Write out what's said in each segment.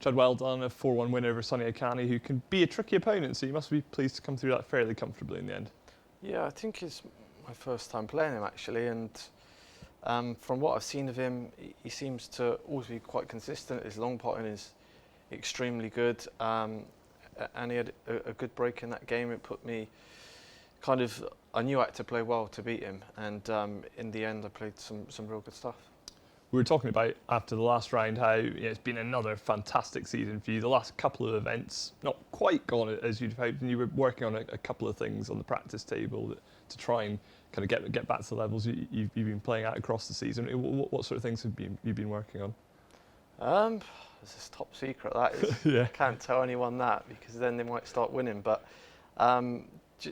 Judd, well done, a 4-1 win over Sonny Akani, who can be a tricky opponent, so you must be pleased to come through that fairly comfortably in the end. Yeah, I think it's my first time playing him actually, and from what I've seen of him, he seems to always be quite consistent. His long putting is extremely good, and he had a good break in that game. It put me I knew I had to play well to beat him, and in the end I played some real good stuff. We were talking about after the last round how it's been another fantastic season for you. The last couple of events, not quite gone as you'd hoped, and you were working on a couple of things on the practice table to try and kind of get back to the levels you've been playing at across the season. What sort of things have you been working on? This is top secret, that is. Yeah. I can't tell anyone that because then they might start winning. But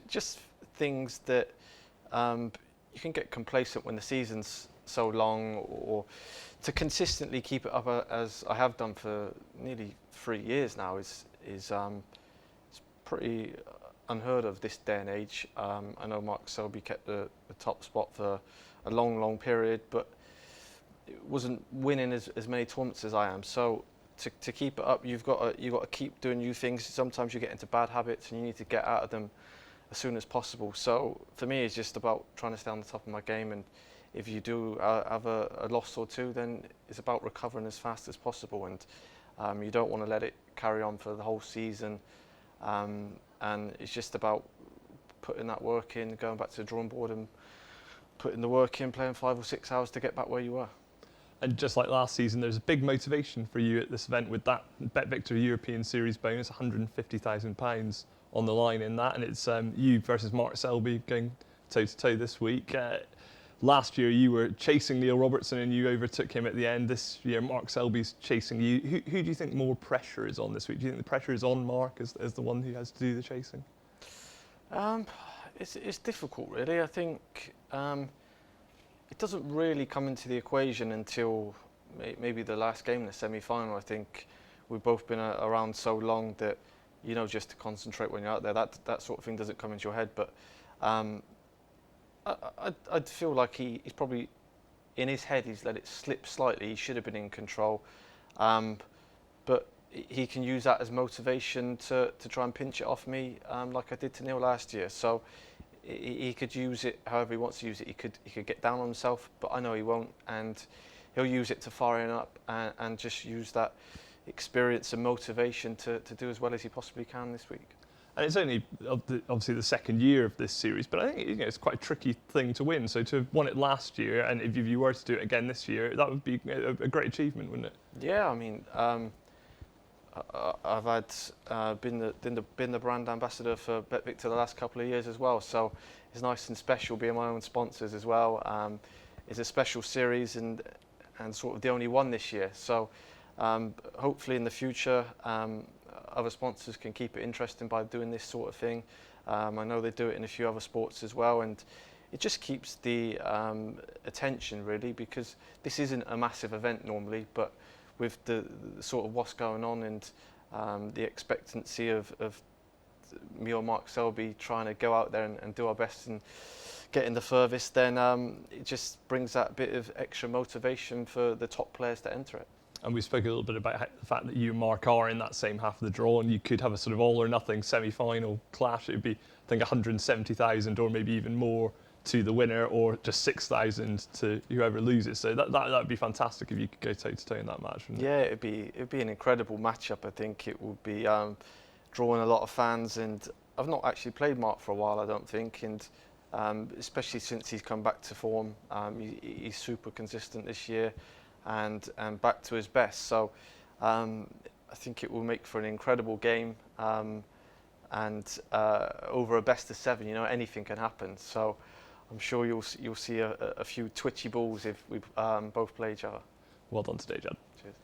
just things that you can get complacent when the season's so long, or to consistently keep it up as I have done for nearly 3 years now is it's pretty unheard of this day and age. I know Mark Selby kept the top spot for a long period, but it wasn't winning as many tournaments as I am. So to keep it up, you've got to keep doing new things. Sometimes you get into bad habits and you need to get out of them as soon as possible. So for me, it's just about trying to stay on the top of my game, and if you do have a loss or two, then it's about recovering as fast as possible, and you don't want to let it carry on for the whole season. And it's just about putting that work in, going back to the drawing board and putting the work in, playing 5 or 6 hours to get back where you were. And just like last season, there's a big motivation for you at this event with that BetVictor European Series bonus, £150,000 on the line in that, and it's you versus Mark Selby going toe-to-toe this week. Last year you were chasing Neil Robertson and you overtook him at the end. This year Mark Selby's chasing you. Who do you think more pressure is on this week? Do you think the pressure is on Mark as the one who has to do the chasing? It's difficult really. I think it doesn't really come into the equation until maybe the last game in the semi-final. I think we've both been around so long that just to concentrate when you're out there. That sort of thing doesn't come into your head. But I'd feel like he's probably, in his head, he's let it slip slightly. He should have been in control. But he can use that as motivation to try and pinch it off me, like I did to Neil last year. So he could use it however he wants to use it. He could get down on himself, but I know he won't. And he'll use it to fire it up and just use that experience and motivation to do as well as he possibly can this week. And it's only obviously the second year of this series, but I think it's quite a tricky thing to win. So to have won it last year, and if you were to do it again this year, that would be a great achievement, wouldn't it? Yeah, I mean, I've had been the brand ambassador for BetVictor the last couple of years as well. So it's nice and special being my own sponsors as well. It's a special series and sort of the only one this year. So hopefully in the future, other sponsors can keep it interesting by doing this sort of thing. I know they do it in a few other sports as well, and it just keeps the attention really, because this isn't a massive event normally, but with the sort of what's going on and the expectancy of me or Mark Selby trying to go out there and do our best and get in the furthest, then it just brings that bit of extra motivation for the top players to enter it. And we spoke a little bit about the fact that you and Mark are in that same half of the draw, and you could have a sort of all or nothing semi-final clash. It would be, I think, 170,000 or maybe even more to the winner, or just 6,000 to whoever loses. So that would be fantastic if you could go toe-to-toe in that match, wouldn't it? Yeah, it'd be an incredible matchup. I think it would be drawing a lot of fans, and I've not actually played Mark for a while, I don't think, and especially since he's come back to form. He's super consistent this year. And back to his best. So I think it will make for an incredible game, and over a best of 7, anything can happen. So I'm sure you'll see a few twitchy balls if we both play each other. Well done today, Judd. Cheers.